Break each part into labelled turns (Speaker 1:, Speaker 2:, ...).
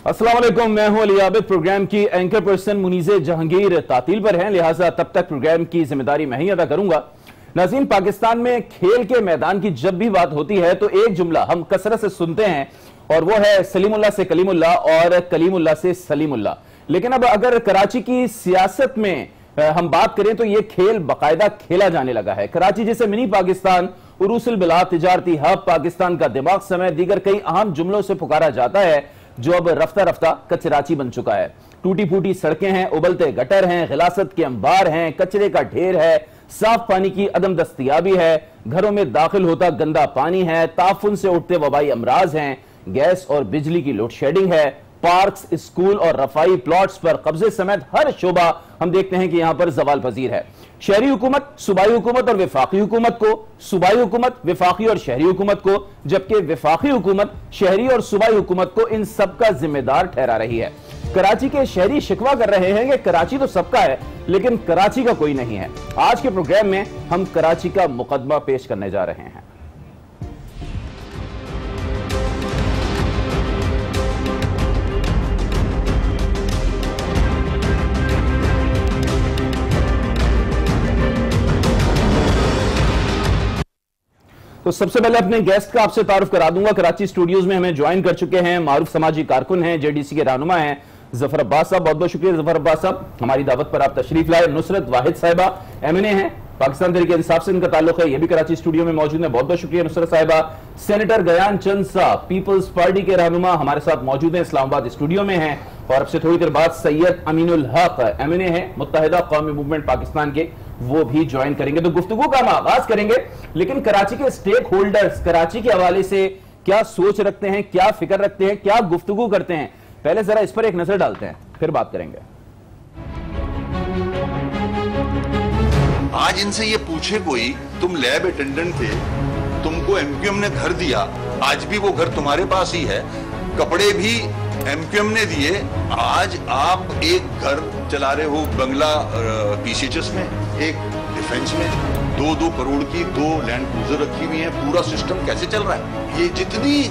Speaker 1: अस्सलाम वालेकुम, मैं हूं अली आबिद। प्रोग्राम की एंकर पर्सन मुनीज़े जहांगीर तातील पर हैं, लिहाजा तब तक प्रोग्राम की जिम्मेदारी मैं ही अदा करूंगा। नाज़रीन, पाकिस्तान में खेल के मैदान की जब भी बात होती है तो एक जुमला हम कसरत से सुनते हैं और वो है सलीमुल्लाह से कलीमुल्लाह और कलीमुल्लाह से सलीमुल्लाह। लेकिन अब अगर कराची की सियासत में हम बात करें तो ये खेल बाकायदा खेला जाने लगा है। कराची जैसे मिनी पाकिस्तान, उरूसुल बिलाद, तिजारती हब, पाकिस्तान का दिमाग समेत दीगर कई अहम जुमलों से पुकारा जाता है जो अब रफ्ता रफ्ता कचराची बन चुका है। टूटी फूटी सड़कें हैं, उबलते गटर हैं, गिलासत के अंबार हैं, कचरे का ढेर है, साफ पानी की अदम दस्तयाबी है, घरों में दाखिल होता गंदा पानी है, ताफुन से उठते वबाई अमराज हैं, गैस और बिजली की लोड शेडिंग है, पार्क्स, स्कूल और रफाई प्लॉट्स पर कब्जे समेत हर शोबा हम देखते हैं कि यहां पर जवाल पजीर है। शहरी हुकूमत सूबाई हुकूमत और विफाकी हुकूमत को, सूबाई हुकूमत विफाकी और शहरी हुकूमत को, जबकि विफाकी हुकूमत शहरी और सूबाई हुकूमत को इन सबका जिम्मेदार ठहरा रही है। कराची के शहरी शिकवा कर रहे हैं कि कराची तो सबका है लेकिन कराची का कोई नहीं है। आज के प्रोग्राम में हम कराची का मुकदमा पेश करने जा रहे हैं। तो सबसे पहले अपने गेस्ट का आपसे तारुफ करा दूंगा। कराची स्टूडियोज में हमें ज्वाइन कर चुके हैं, मारूफ समाजी कारकुन हैं, जेडीसी के रहनुमा हैं, जफर अब्बास साहब। बहुत बहुत शुक्रिया जफर अब्बास साहब, हमारी दावत पर आप तशरीफ लाए। नुसरत वाहिद साहिबा MNA हैं, पाकिस्तान तहरीक इंसाफ से इनका ताल्लुक है, ये भी कराची स्टूडियो में मौजूद है। बहुत बहुत शुक्रिया नुसरत साहिबा। सेनेटर गयान चंद साहब, पीपल्स पार्टी के रहनुमा, हमारे साथ मौजूद हैं, इस्लामाबाद स्टूडियो में हैं। और अब से थोड़ी देर बाद सैयद अमीनुल हक MNA है, मुत्तहिदा कौमी मूवमेंट पाकिस्तान के, वो भी ज्वाइन करेंगे। तो गुफ्तगू का हम आगाज करेंगे, लेकिन कराची के स्टेक होल्डर्स कराची के हवाले से क्या सोच रखते हैं, क्या फिक्र रखते हैं, क्या गुफ्तगू करते हैं, पहले जरा इस पर एक नजर डालते हैं, फिर बात करेंगे।
Speaker 2: आज इनसे ये पूछे कोई, तुम लैब अटेंडेंट थे, तुमको MQM ने घर दिया, आज भी वो घर तुम्हारे पास ही है, कपड़े भी MQM ने दिए, आज आप एक घर चला रहे हो, बंगला PCHS में, एक डिफेंस में, 2-2 करोड़ की 2 लैंड क्रूजर रखी हुई है, पूरा सिस्टम कैसे चल रहा है? ये जितनी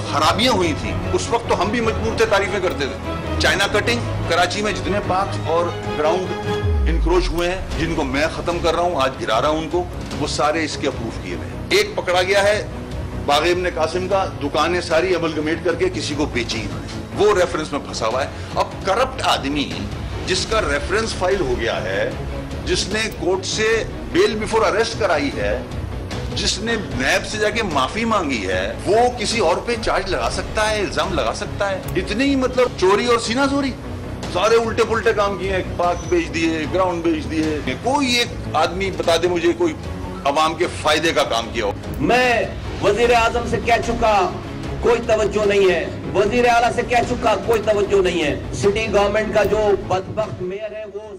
Speaker 2: खराबियां हुई थी उस वक्त तो हम भी मजबूर थे तारीफें करते थे। चाइना कटिंग, कराची में जितने पार्क्स और ग्राउंड इनक्रोच हुए हैं, जिनको मैं खत्म कर रहा हूं, आज गिरा रहा हूं उनको, वो सारे इसके अप्रूव किए हुए। एक पकड़ा गया है बाग़ इब्न कासिम का, दुकानें सारी अमलगमेट करके किसी को बेची, वो रेफरेंस में फंसा हुआ है। अब करप्ट आदमी जिसका रेफरेंस फाइल हो गया है, जिसने कोर्ट से बेल बिफोर अरेस्ट कराई है, जिसने नैब से जाके माफी मांगी है, वो किसी और पे चार्ज लगा सकता है, इल्जाम लगा सकता है। इतने ही मतलब चोरी और सीनाजोरी, सारे उल्टे पुल्टे काम किए हैं, पार्क बेच दिए, ग्राउंड बेच दिए। कोई एक आदमी बता दे मुझे कोई अवाम के फायदे का काम किया हो।
Speaker 3: मैं वजीर आजम से कह चुका, कोई तवज्जो नहीं है, वजीर आला से कह चुका, कोई तवज्जो नहीं है। सिटी गवर्नमेंट का जो बदबख्त मेयर है वो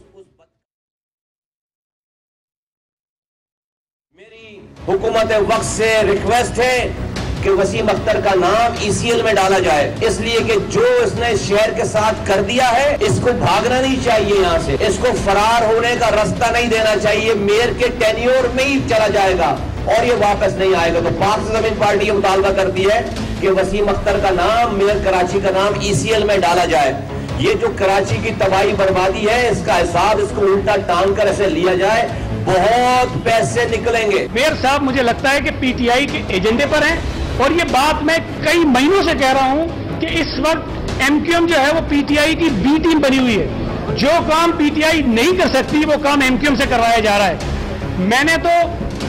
Speaker 3: मेरी हुकूमत वक्त से रिक्वेस्ट है कि वसीम अख्तर का नाम ECL में डाला जाए, इसलिए कि जो इसने शहर के साथ कर दिया है, इसको भागना नहीं चाहिए, यहाँ से इसको फरार होने का रास्ता नहीं देना चाहिए। मेयर के टेन्योर में ही चला जाएगा और ये वापस नहीं आएगा। तो पाक से जमीन पार्टी ये मुतालबा करती है कि वसीम अख्तर का नाम, मेयर कराची का नाम ECL में डाला जाए। ये जो कराची की तबाही बर्बादी है, इसका हिसाब इसको उल्टा टांग कर ऐसे लिया जाए, बहुत पैसे निकलेंगे।
Speaker 4: मेयर साहब मुझे लगता है कि PTI के एजेंडे पर हैं और ये बात मैं कई महीनों से कह रहा हूं कि इस वक्त MQM जो है वो PTI की B टीम बनी हुई है। जो काम PTI नहीं कर सकती वो काम MQM से करवाया जा रहा है। मैंने तो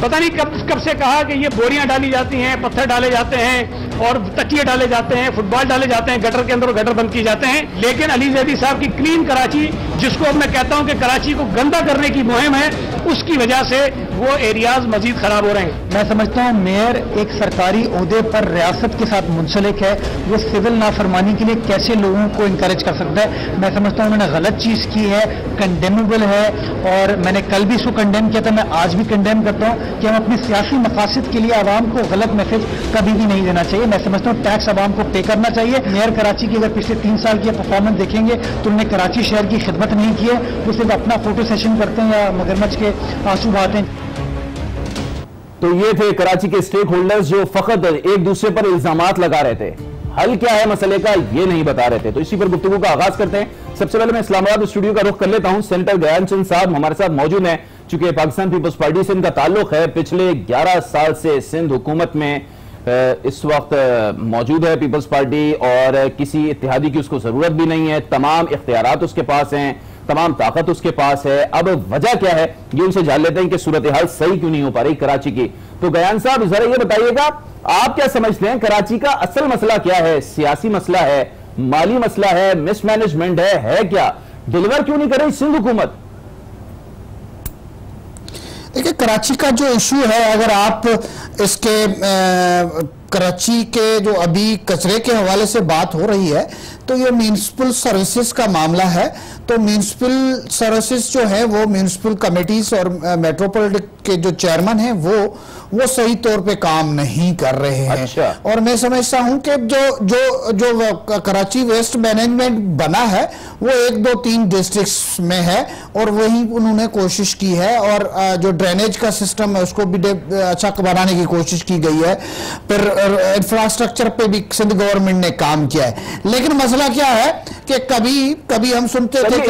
Speaker 4: पता नहीं कब से कहा कि ये बोरियां डाली जाती हैं, पत्थर डाले जाते हैं और तकिए डाले जाते हैं, फुटबॉल डाले जाते हैं, गटर के अंदर गटर बंद किए जाते हैं। लेकिन अली जैदी साहब की क्लीन कराची, जिसको अब मैं कहता हूं कि कराची को गंदा करने की मुहिम है, उसकी वजह से वो एरियाज मजीद खराब हो रहे हैं।
Speaker 5: मैं समझता हूं मेयर एक सरकारी ओहदे पर रियासत के साथ मुंसलिक है, वो सिविल नाफरमानी के लिए कैसे लोगों को इंकरेज कर सकता है। मैं समझता हूं उन्होंने गलत चीज की है, कंडेमेबल है, और मैंने कल भी इसको कंडेम किया था, मैं आज भी कंडेम करता हूं कि हम अपने सियासी मकासद के लिए आवाम को गलत मैसेज कभी भी नहीं देना चाहिए। मैं समझता हूं टैक्स आवाम को पे करना चाहिए। मेयर कराची की अगर पिछले 3 साल की परफॉर्मेंस देखेंगे तो उन्होंने कराची शहर की खिदमत नहीं की है, वो सिर्फ अपना फोटो सेशन करते हैं या मगरमच्छ के आंसू बहाते हैं।
Speaker 1: तो ये थे कराची के स्टेक होल्डर्स जो फकत एक दूसरे पर इल्जामात लगा रहे थे। हल क्या है मसले का ये नहीं बता रहे थे। तो इसी पर गुफ्तगू का आगाज करते हैं। सबसे पहले मैं इस्लामाबाद स्टूडियो का रुख कर लेता हूं। सेनेटर गयान चंद साहब हमारे साथ मौजूद हैं। चूंकि पाकिस्तान पीपल्स पार्टी से इनका ताल्लुक है, पिछले 11 साल से सिंध हुकूमत में इस वक्त मौजूद है पीपल्स पार्टी, और किसी इत्तेहादी की उसको जरूरत भी नहीं है। तमाम इख्तियारात उसके पास हैं, तमाम ताकत उसके पास है। अब वजह क्या है ये उनसे जान लेते हैं कि सूरत हाल सही क्यों नहीं हो पा रही कराची की। तो गयान साहब जरा ये बताइएगा, आप क्या समझते हैं कराची का असल मसला क्या है? सियासी मसला है, माली मसला है, मिसमैनेजमेंट है क्या? डिलीवर क्यों नहीं कर रही सिंध हुकूमत?
Speaker 6: देखिए, कराची का जो इशू है, अगर आप इसके कराची के जो अभी कचरे के हवाले से बात हो रही है, तो ये म्यूनिसिपल सर्विसेज का मामला है। तो म्यूनिसिपल सर्विसेज जो है वो म्यूनिसिपल कमेटीज और मेट्रोपॉलिटन के जो चेयरमैन हैं वो सही तौर पे काम नहीं कर रहे हैं।
Speaker 1: अच्छा।
Speaker 6: और मैं समझता हूं कि जो कराची वेस्ट मैनेजमेंट बना है वो 1, 2, 3 डिस्ट्रिक्ट्स में है, और वही उन्होंने कोशिश की है। और जो ड्रेनेज का सिस्टम है उसको भी अच्छा बनाने की कोशिश की गई है। फिर इंफ्रास्ट्रक्चर पे भी सिंध गवर्नमेंट ने काम किया है। लेकिन मसला क्या है कि कभी हम सुनते थे कि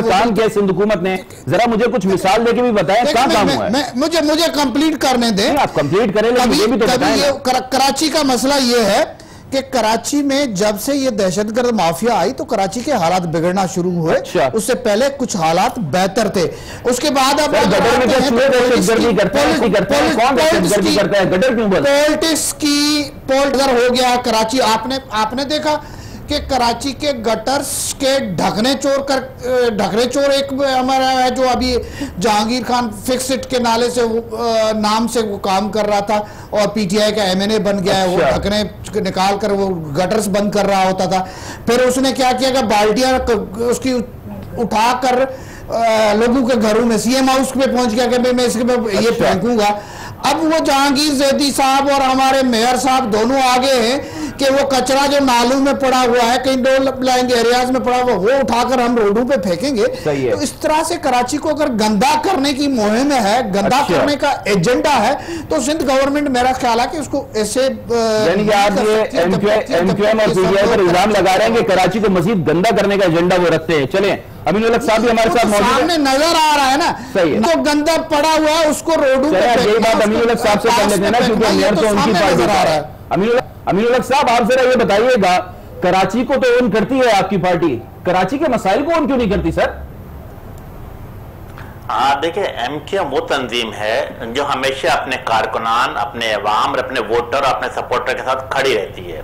Speaker 1: काम किया सिंध हुकूमत ने। जरा मुझे कुछ मिसाल देके भी बताएं क्या काम हुआ है।
Speaker 6: मुझे कंप्लीट करने दें।
Speaker 1: आप कंप्लीट करें, लेकिन ये भी तो बताएं।
Speaker 6: कराची का मसला ये है कि कराची में जब से ये दहशतगर्द माफिया आई तो कराची के हालात बिगड़ना शुरू हुए।
Speaker 1: अच्छा।
Speaker 6: उससे पहले कुछ हालात बेहतर थे, उसके बाद अब पॉलिटिक्स की पोल्टर हो गया कराची। आपने देखा कि कराची के गटर्स के ढकने चोर एक हमारा है जो अभी जहांगीर खान फिक्स इट के नाले से नाम से वो काम कर रहा था और पीटीआई का एमएनए बन गया है। वो ढकने निकाल कर वो गटर्स बंद कर रहा होता था। फिर उसने क्या किया कि बाल्टियां उसकी उठाकर लोगों के घरों में सीएम हाउस पे पहुंच गया कि मैं इसके ये फेंकूंगा। अब वो जहांगीर जैदी साहब और हमारे मेयर साहब दोनों आगे हैं कि वो कचरा जो नालों में पड़ा हुआ है, कहीं दो लाइन एरियाज में पड़ा हुआ, वो उठाकर हम रोडों पे फेंकेंगे। तो इस तरह से कराची को अगर गंदा करने की मुहिम है, गंदा करने का एजेंडा है, तो सिंध गवर्नमेंट मेरा ख्याल है कि उसको ऐसे
Speaker 1: एमक्यूएम और पीटीआई पर इल्जाम लगा रहे हैं कि कराची को मजीद गंदा करने का एजेंडा वो रखते हैं। चले अमीन उल हक साहब भी हमारे साथ मौजूद हैं।
Speaker 6: सामने नजर आ रहा है ना, सही है। तो गंदा पड़ा हुआ है उसको रोडों पे
Speaker 1: यही बात अमीन उल हक साहब से कर लेते हैं ना, क्योंकि मेयर तो उनकी पार्टी आ रहा है। अमीन उल हक साहब, आप जरा ये बताइएगा, कराची को तो ओन करती है आपकी पार्टी, कराची के मसाइल को ओन क्यों नहीं करती सर?
Speaker 7: देखिए, एमक्यूएम वो तंजीम है जो हमेशा अपने कारकुनान, अपने अवाम, अपने वोटर, अपने सपोर्टर के साथ खड़ी रहती है,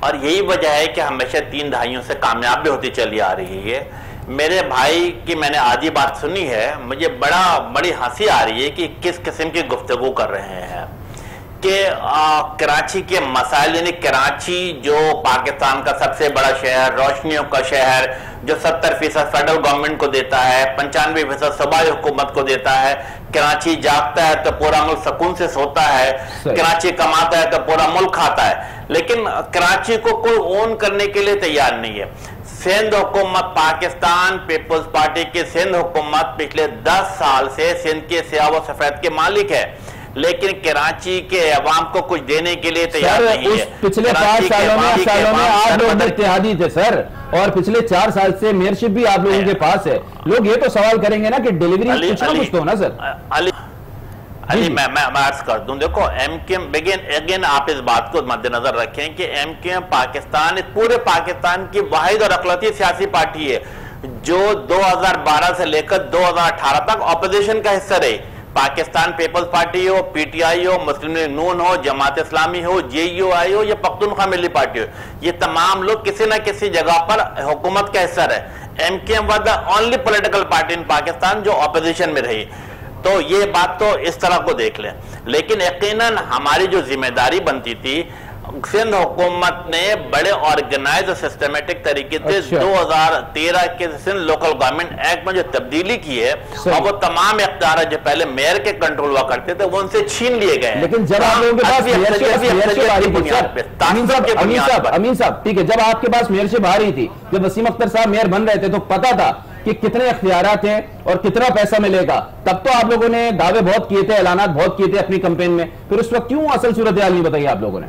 Speaker 7: और यही वजह है कि हमेशा 3 दहाइयों से कामयाब भी होती चली आ रही है। मेरे भाई की मैंने आज ही बात सुनी है, मुझे बड़ी हंसी आ रही है कि किस किस्म की गुफ्तगू कर रहे हैं कि कराची के मसाइल, यानी कराची जो पाकिस्तान का सबसे बड़ा शहर, रोशनियों का शहर, जो 70% फेडरल गवर्नमेंट को देता है, 95% सूबाई हुकूमत को देता है। कराची जागता है तो पूरा मुल्क सुकून से सोता है, कराची कमाता है तो पूरा मुल्क खाता है। लेकिन कराची को कोई ओन करने के लिए तैयार नहीं है। सिंध हुकूमत, पाकिस्तान पीपल्स पार्टी की सिंध हुकूमत पिछले 10 साल से सिंध के सियाह व सफेद के मालिक है, लेकिन कराची के अवाम को कुछ देने के लिए तैयार नहीं है।
Speaker 1: पिछले 5 सालों में आप लोग इत्तेहादी थे सर, और पिछले 4 साल से मेयरशिप भी आप लोगों के पास है। लोग ये तो सवाल करेंगे ना कि डिलीवरी कुछ ना कुछ तो ना सर।
Speaker 7: अली मैं अर्ज कर दूं, देखो एमक्यूएम अगेन आप इस बात को मद्देनजर रखें कि एमक्यूएम पाकिस्तान, पूरे पाकिस्तान की वाहिद और अखलती सियासी पार्टी है जो 2012 से लेकर 2018 तक ऑपोजिशन का हिस्सा रही। पाकिस्तान पीपल्स पार्टी हो, पीटीआई हो, मुस्लिम लीग नून हो, जमात इस्लामी हो, जेयूआई हो या पख्तूनख्वा मिली पार्टी हो, ये तमाम लोग किसी न किसी जगह पर हुकूमत का हिस्सा रहे। MQM was the only political party इन पाकिस्तान जो ऑपोजिशन में रही। तो ये बात तो इस तरह को देख लें, लेकिन यकीनन हमारी जो जिम्मेदारी बनती थी, सिंध हुकूमत ने बड़े ऑर्गेनाइज और सिस्टमेटिक तरीके से 2013 के सिंध लोकल गवर्नमेंट एक्ट में जो तब्दीली की है, और वो तमाम इख्तियार जो पहले मेयर के कंट्रोल हुआ करते थे वो उनसे छीन लिए गए।
Speaker 1: लेकिन जब आप लोगों के पास अमीन साहब, ठीक है, जब आपके पास मेयरशिप आ रही थी, जब वसीम अख्तर साहब मेयर बन रहे थे, तो पता था कि कितने इख्तियारात हैं और कितना पैसा मिलेगा। तब तो आप लोगों ने दावे बहुत किए थे, ऐलानात बहुत किए थे अपनी कैंपेन में, फिर उस वक्त क्यों असल सूरत हाल नहीं बताई आप लोगों ने?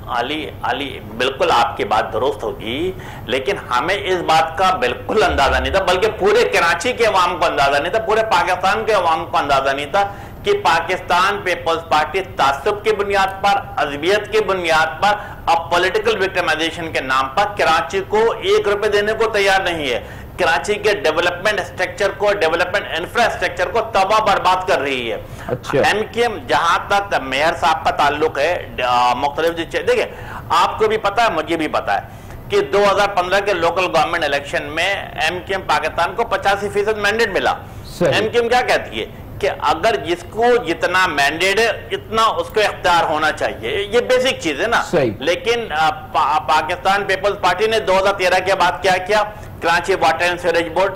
Speaker 7: अली बिल्कुल आपकी बात दुरुस्त होगी, लेकिन हमें इस बात का बिल्कुल अंदाजा नहीं था, बल्कि पूरे कराची के अवाम को अंदाजा नहीं था, पूरे पाकिस्तान के अवाम को अंदाजा नहीं था कि पाकिस्तान पीपल्स पार्टी तासुब की बुनियाद पर, अज़बियत की बुनियाद पर, अब पॉलिटिकल विक्टिमाइजेशन के नाम पर कराची को 1 रुपए देने को तैयार नहीं है। कराची के डेवलपमेंट स्ट्रक्चर को, डेवलपमेंट इंफ्रास्ट्रक्चर को तबाह बर्बाद कर रही है। अच्छा। एमक्यूएम, जहां तक मेयर साहब का ताल्लुक है, मुख्तलिफ देखिए आपको भी पता है, मुझे भी पता है कि 2015 के लोकल गवर्नमेंट इलेक्शन में एमक्यूएम पाकिस्तान को 85% मैंडेट मिला। एमक्यूएम क्या कहती है कि अगर जिसको जितना मैंडेट है इतना उसको इख्तियार होना चाहिए, ये बेसिक चीज है ना। लेकिन पाकिस्तान पीपल्स पार्टी ने 2013 के बाद क्या किया, Karachi water and sewerage board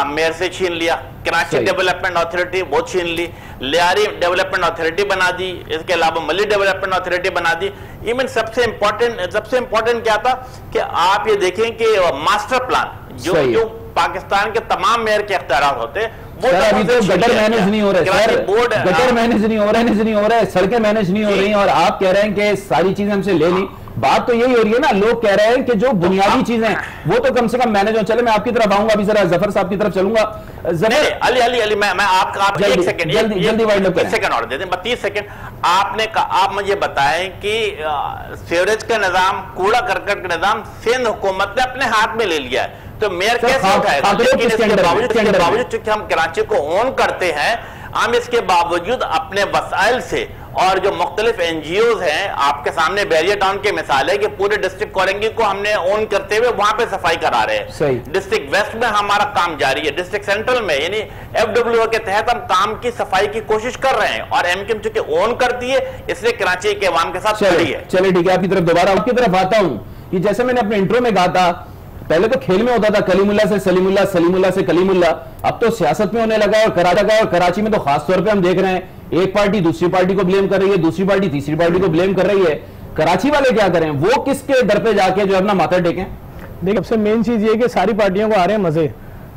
Speaker 7: mayor से छीन लिया, कराची डेवलपमेंट अथॉरिटी वो छीन ली, लियारी डेवलपमेंट अथॉरिटी बना दी, इसके अलावा मल्ली डेवलपमेंट अथॉरिटी बना दी। इवन सबसे इंपॉर्टेंट क्या था कि आप ये देखें कि मास्टर प्लान जो पाकिस्तान के तमाम मेयर के इख्तियार होते, वो
Speaker 1: अभी तो गटर मैनेज नहीं हो रहे सर, गटर मैनेज नहीं हो रहे, सड़कें मैनेज नहीं हो रही, और आप कह रहे हैं कि सारी चीजें हमसे ले ली। बात तो यही हो रही है ना, लोग कह रहे हैं कि जो बुनियादी चीजें वो तो कम से कम मैनेज हो। चले मैं आपकी तरफ आऊंगा, अभी जरा जफर साहब की तरफ चलूंगा।
Speaker 7: जफर अली मैं आपका एक सेकंड और दे दें, 30 सेकंड आपने आप मुझे बताएं कि सीवरेज का निजाम, कूड़ा करकट का निजाम सिंध हुकूमत ने अपने हाथ में ले लिया है, तो मेयर कैसे उठाएगा? लेकिन इसके बावजूद चूंकि हम कराची को ओन करते हैं, हम इसके बावजूद अपने वसाइल से, और जो मुख्तलिफ एनजीओज हैं, आपके सामने बैरियर टाउन की मिसाल है कि पूरे डिस्ट्रिक्ट कोरंगी को हमने ओन करते हुए वहां पे सफाई करा रहे हैं। डिस्ट्रिक्ट वेस्ट में हमारा काम जारी है, डिस्ट्रिक्ट सेंट्रल में यानी FWO के तहत हम काम की सफाई की कोशिश कर रहे हैं, और एमक्यूएम चूंकि ओन करती है इसलिए कराची के अवाम के साथ खड़ी है।
Speaker 1: चलिए ठीक है, आपकी तरफ दोबारा आपकी तरफ आता हूं कि जैसे मैंने अपने इंट्रो में कहा था, पहले तो खेल में होता था कलीमुल्ला से सलीमुल्ला, सलीमुल्ला से कलीमुल्ला, अब तो सियासत में होने लगा है। और कराची में तो खास तौर पे हम देख रहे हैं एक पार्टी दूसरी पार्टी को ब्लेम कर रही है, दूसरी पार्टी तीसरी पार्टी को ब्लेम कर रही है। कराची वाले क्या करें, वो किसके दर पे जाके जो अपना माथा टेकें?
Speaker 8: देखिए सबसे मेन चीज ये कि सारी पार्टियों को आ रहे हैं मजे,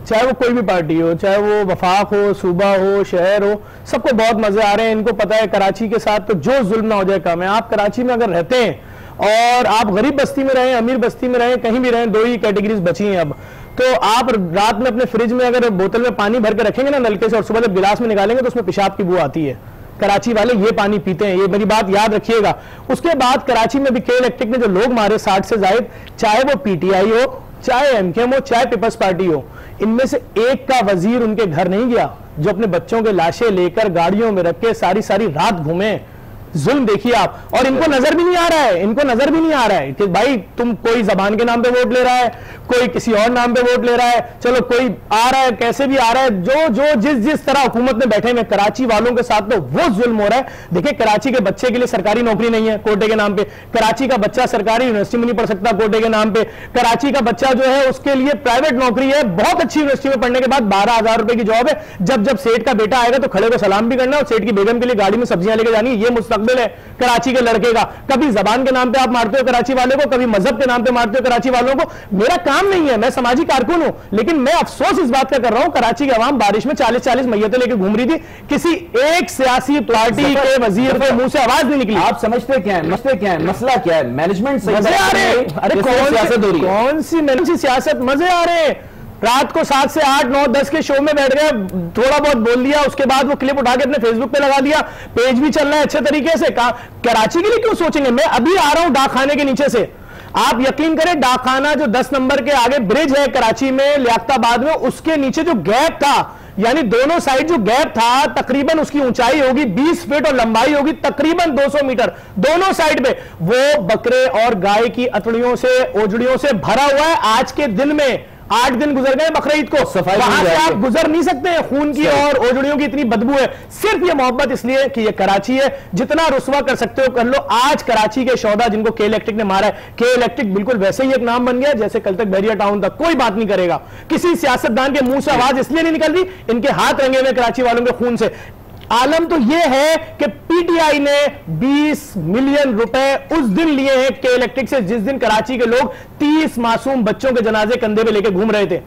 Speaker 8: चाहे वो कोई भी पार्टी हो, चाहे वो वफाक हो, सूबा हो, शहर हो, सबको बहुत मजे आ रहे हैं। इनको पता है कराची के साथ तो जो जुल्म ना हो जाए कम है। आप कराची में अगर रहते हैं और आप गरीब बस्ती में रहें, अमीर बस्ती में रहें, कहीं भी रहें, 2 ही कैटेगरीज बची हैं अब। तो आप रात में अपने फ्रिज में अगर बोतल में पानी भर के रखेंगे ना नलके से, और सुबह जब गिलास में निकालेंगे तो उसमें पेशाब की बू आती है। कराची वाले ये पानी पीते हैं, ये मेरी बात याद रखिएगा। उसके बाद कराची में भी के इलेक्ट्रिक ने जो लोग मारे 60 से जायद, चाहे वो पीटीआई हो, चाहे एमक्यूएम हो, चाहे पीपल्स पार्टी हो, इनमें से एक का वजीर उनके घर नहीं गया जो अपने बच्चों के लाशें लेकर गाड़ियों में रख के सारी सारी रात घूमे। जुल्म देखिए आप, और इनको नजर भी नहीं आ रहा है, इनको नजर भी नहीं आ रहा है कि भाई तुम कोई जबान के नाम पे वोट ले रहा है, कोई किसी और नाम पे वोट ले रहा है, चलो कोई आ रहा है कैसे भी आ रहा है, जो जिस तरह हुकूमत में बैठे हुए कराची वालों के साथ तो वो जुल्म हो रहा है। देखिए कराची के बच्चे के लिए सरकारी नौकरी नहीं है कोटे के नाम पे, कराची का बच्चा सरकारी यूनिवर्सिटी में नहीं पढ़ सकता कोटे के नाम पे, कराची का बच्चा जो है उसके लिए प्राइवेट नौकरी है, बहुत अच्छी यूनिवर्सिटी में पढ़ने के बाद 12,000 रुपए की जॉब है। जब सेठ का बेटा आएगा तो खड़े को सलाम भी करना, और सेठ की बेगम के लिए गाड़ी में सब्जियां लेके जानी, ये मुस्तकबिल है कराची के लड़के का। कभी जबान के नाम पे आप मारते हो कराची वाले को, कभी मजहब के नाम पे मारते हो कराची वालों को। मेरा काम नहीं है, मैं समाजी कारकुन हूं, लेकिन मैं अफसोस इस बात का कर रहा हूं कराची के अवाम बारिश में 40-40 मैयतें लेकर घूम रही थी, किसी एक सियासी पार्टी के वजीर के मुंह से आवाज नहीं निकली।
Speaker 1: आप समझते क्या है, मसला क्या है? मैनेजमेंट सही
Speaker 8: मजे आ रहे हैं। अरे कौन सी सियासत, मजे आ रहे हैं। रात को 7 से 8, 9, 10 के शो में बैठ गए, थोड़ा बहुत बोल दिया, उसके बाद वो क्लिप उठा के अपने फेसबुक पे लगा दिया, पेज भी चल रहा है अच्छे तरीके से। कराची के लिए क्यों सोचेंगे? मैं अभी आ रहा हूं डाक खाने के नीचे से, आप यकीन करें डाक खाना जो 10 नंबर के आगे ब्रिज है कराची में लियाकताबाद में, उसके नीचे जो गैप था, यानी दोनों साइड जो गैप था, तकरीबन उसकी ऊंचाई होगी 20 फीट और लंबाई होगी तकरीबन 200 मीटर दोनों साइड पे, वो बकरे और गाय की अतड़ियों से, ओजड़ियों से भरा हुआ है। आज के दिन में 8 दिन गुजर गए बकरीद को, वहां से आप गुजर नहीं सकते हैं, खून की और ओजड़ियों की इतनी बदबू है। सिर्फ ये मोहब्बत इसलिए कि ये कराची है, जितना रुस्वा कर सकते हो कर लो। आज कराची के शौदा जिनको के इलेक्ट्रिक ने मारा है, के इलेक्ट्रिक बिल्कुल वैसे ही एक नाम बन गया जैसे कल तक बैरियर टाउन था। कोई बात नहीं करेगा, किसी सियासतदान के मुंह से आवाज इसलिए नहीं निकल रही, इनके हाथ रंगे हुए कराची वालों के खून से। आलम तो यह है कि पीटीआई ने 20 मिलियन रुपए उस दिन लिए हैं के इलेक्ट्रिक से जिस दिन कराची के लोग 30 मासूम बच्चों के जनाजे कंधे पे लेके घूम रहे थे।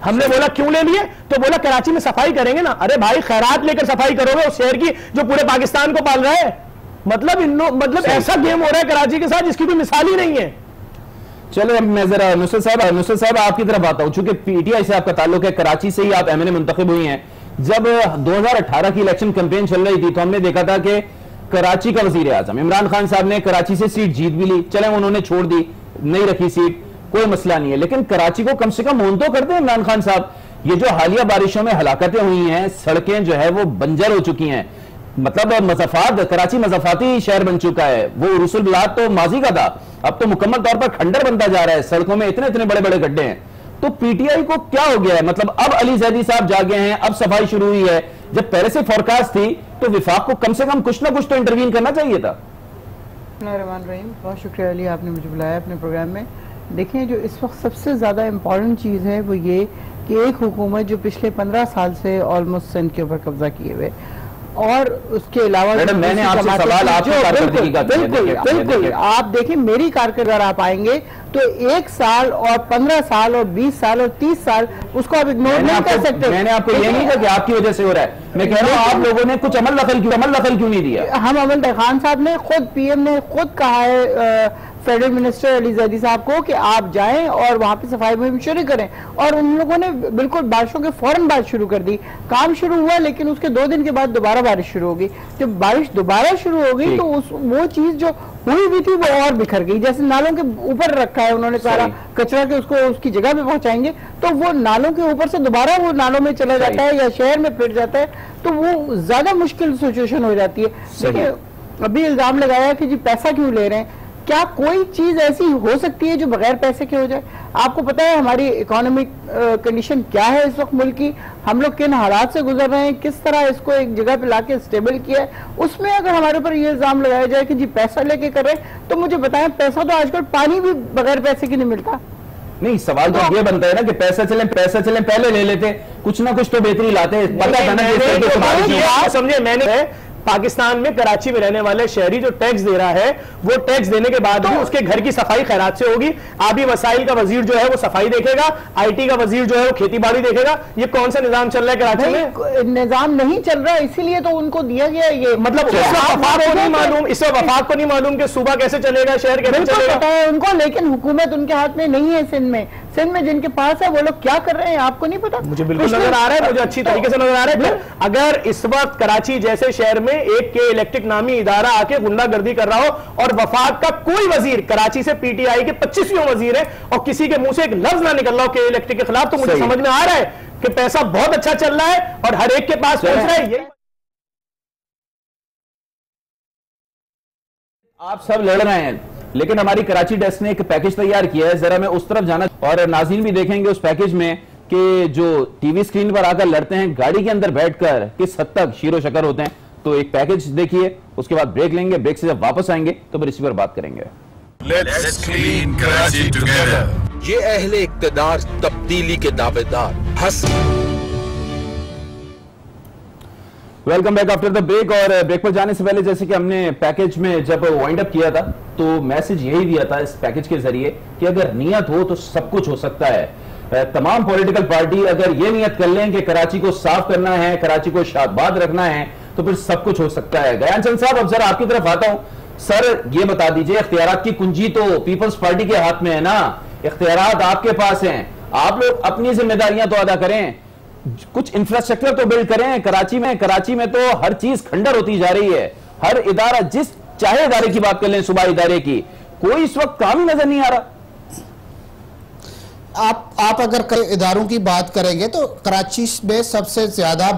Speaker 8: हमने बोला क्यों ले लिए, तो बोला कराची में सफाई करेंगे ना। अरे भाई खैरात लेकर सफाई करोगे उस शहर की जो पूरे पाकिस्तान को पाल रहा है। मतलब ऐसा गेम हो रहा है कराची के साथ जिसकी कोई मिसाल ही नहीं है।
Speaker 1: चलो अब मैं जरा नुसरत साहब आपकी तरफ आता हूं, चूंकि पीटीआई से आपका ताल्लुक है, कराची से ही आप एमएनए मुंतखब हुई हैं। जब 2018 की इलेक्शन कैंपेन चल रही थी तो हमने देखा था कि कराची का वजीर आजम इमरान खान साहब ने कराची से सीट जीत भी ली, चले उन्होंने छोड़ दी, नहीं रखी सीट, कोई मसला नहीं है, लेकिन कराची को कम से कम ओन तो करते हैं इमरान खान साहब। ये जो हालिया बारिशों में हलाकतें हुई हैं, सड़कें जो है वो बंजर हो चुकी हैं, मतलब मज़ाफात, कराची मज़ाफाती शहर बन चुका है। वो उरूसुल बिलाद तो माजी का था, अब तो मुकम्मल तौर पर खंडर बनता जा रहा है, सड़कों में इतने इतने बड़े बड़े गड्ढे हैं। तो पीटीआई को क्या हो गया है? मतलब अब अली जैदी साहब जागे हैं, अब सफाई शुरू हुई है, जब पहले से फोरकास्ट थी तो विफाक को कम से कम कुछ ना कुछ तो इंटरवीन करना चाहिए था।
Speaker 9: बहुत शुक्रिया अली, आपने मुझे बुलाया अपने प्रोग्राम में। देखिए, जो इस वक्त सबसे ज़्यादा इम्पॉर्टेंट चीज़ है वो ये कि एक हुकूमत जो पिछले 15 साल से ऑलमोस्ट सिंध के ऊपर कब्जा किए हुए, और उसके अलावा
Speaker 1: मैंने आपसे सवाल आपकी कारकर्दगी का
Speaker 9: बिल्कुल आप देखें, मेरी कारकर्दगी अगर आप आएंगे तो 1 साल और 15 साल और 20 साल और 30 साल उसको आप इग्नोर नहीं कर सकते।
Speaker 1: मैंने आपको ये नहीं कहा कि आपकी वजह से हो रहा है, मैं कह रहा हूँ आप लोगों ने कुछ अमल दखल क्यों नहीं दिया?
Speaker 9: हम अमल खान साहब ने खुद, पीएम ने खुद कहा है फेडरल मिनिस्टर अली जैदी साहब को कि आप जाएं और वहां पे सफाई मुहिम शुरू करें, और उन लोगों ने बिल्कुल बारिशों के फौरन बाद शुरू कर दी। काम शुरू हुआ लेकिन उसके 2 दिन के बाद दोबारा बारिश शुरू हो गई। जब बारिश दोबारा शुरू हो गई तो वो चीज जो हुई भी थी वो और बिखर गई। जैसे नालों के ऊपर रखा है उन्होंने सारा कचरा के उसको उसकी जगह पे पहुंचाएंगे तो वो नालों के ऊपर से दोबारा वो नालों में चला जाता है या शहर में फिर जाता है, तो वो ज्यादा मुश्किल सिचुएशन हो जाती है। देखिए, अभी इल्जाम लगाया कि जी पैसा क्यों ले रहे हैं, क्या कोई चीज ऐसी हो सकती है जो बगैर पैसे के हो जाए? आपको पता है हमारी इकोनॉमिक कंडीशन क्या है इस वक्त मुल्क की, हम लोग किन हालात से गुजर रहे हैं, किस तरह इसको एक जगह पे लाके स्टेबल किया है, उसमें अगर हमारे ऊपर ये इल्जाम लगाया जाए कि जी पैसा लेके कर रहे हैं, तो मुझे बताएं, पैसा तो आजकल पानी भी बगैर पैसे की नहीं मिलता।
Speaker 1: नहीं, सवाल तो ये बनता है ना कि पैसा चले पहले ले लेते, कुछ ना कुछ तो बेहतरी लाते।
Speaker 8: समझे, मैंने पाकिस्तान में कराची में रहने वाले शहरी जो टैक्स दे रहा है, वो टैक्स देने के बाद भी उसके घर की सफाई खैरात से होगी। आबी वसाइल का वजीर जो है वो सफाई देखेगा, आईटी का वजीर जो है वो खेती बाड़ी देखेगा। ये कौन सा निजाम चल रहा है कराची में?
Speaker 9: निजाम नहीं चल रहा है, इसीलिए तो उनको दिया गया ये।
Speaker 8: मतलब इस वफाक को नहीं मालूम कि सूबा कैसे चलेगा, शहर कैसे चलेगा,
Speaker 9: पता है उनको, लेकिन हुकूमत उनके हाथ में नहीं है। सिंध में जिनके पास है वो लोग क्या कर रहे हैं आपको नहीं पता?
Speaker 8: मुझे बिल्कुल नजर आ रहा है, मुझे अच्छी तरीके से नजर आ रहा है। अगर इस वक्त कराची जैसे शहर में एक के इलेक्ट्रिक नामी इदारा आके गुंडागर्दी कर रहा हो और वफाक का कोई वजीर, कराची से पीटीआई के 25वें वजीर है, और किसी के मुंह से एक लफ्ज ना निकल रहा हो के इलेक्ट्रिक के खिलाफ, तो मुझे समझ में आ रहा है कि पैसा बहुत अच्छा चल रहा है और हर एक के पास पहुंच रहा है। यही
Speaker 1: आप सब लड़ रहे हैं, लेकिन हमारी कराची डेस्क ने एक पैकेज तैयार किया है, जरा मैं उस तरफ जाना, और नाज़रीन भी देखेंगे उस पैकेज में कि जो टीवी स्क्रीन पर आकर लड़ते हैं, गाड़ी के अंदर बैठकर किस हद तक शीरो शकर होते हैं। तो एक पैकेज देखिए, उसके बाद ब्रेक लेंगे, ब्रेक से जब वापस आएंगे तो फिर इसी पर बात करेंगे।
Speaker 10: Let's clean Karachi together.
Speaker 11: ये अहले इक्तदार तब्दीली के दावेदार
Speaker 1: welcome back after the break. और ब्रेक पर जाने से पहले, जैसे कि हमने पैकेज में जब वाइंड अप किया था तो मैसेज यही दिया था इस पैकेज के जरिए कि अगर नियत हो तो सब कुछ हो सकता है। तमाम पॉलिटिकल पार्टी अगर ये नियत कर लें कि कराची को साफ करना है, कराची को शादबाद रखना है, तो फिर सब कुछ हो सकता है। गयान चंद साहब, अब जरा आपकी तरफ आता हूं। सर, ये बता दीजिए, इख्तियारात की कुंजी तो पीपल्स पार्टी के हाथ में है ना, इख्तियारात आपके पास हैं, आप लोग अपनी जिम्मेदारियां तो अदा करें, कुछ इंफ्रास्ट्रक्चर तो बिल्ड करें। कराची में तो हर चीज खंडर होती जा रही है, हर इदारा, जिस चाहे इदारे की बात कर लें, सुबह इदारे की, कोई इस वक्त काम ही नजर नहीं आ रहा।
Speaker 6: आप अगर इदारों की बात करेंगे तो कराची में सबसे ज्यादा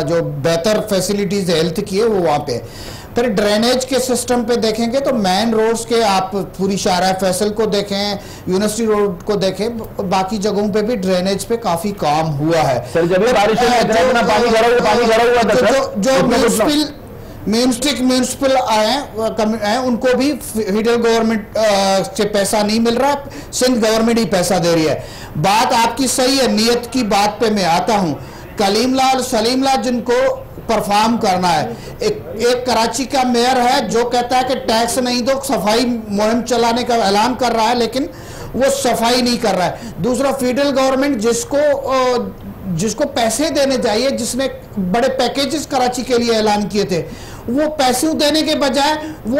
Speaker 6: जो बेहतर फैसिलिटीज हेल्थ की है वो वहां पे। फिर ड्रेनेज के सिस्टम पे देखेंगे तो मेन रोड्स के, आप पूरी शाहरा फैसल को देखें, यूनिवर्सिटी रोड को देखें, बाकी जगहों पे भी ड्रेनेज पे काफी काम हुआ है।
Speaker 1: सर, जब बारिश पानी भरा हुआ
Speaker 6: जो म्यूनिसिपल आए उनको भी फेडरल गवर्नमेंट से पैसा नहीं मिल रहा, सिंध गवर्नमेंट ही पैसा दे रही है। बात आपकी सही है, नियत की बात पे मैं आता हूँ। सलीम लाल जिनको परफॉर्म करना है, एक कराची का मेयर है जो कहता है कि टैक्स नहीं दो, सफाई मुहिम चलाने का ऐलान कर रहा है, लेकिन वो सफाई नहीं कर रहा है। दूसरा फेडरल गवर्नमेंट जिसको जिसको पैसे देने चाहिए, जिसने बड़े पैकेजेस कराची के लिए ऐलान किए थे, वो पैसे देने के बजाय वो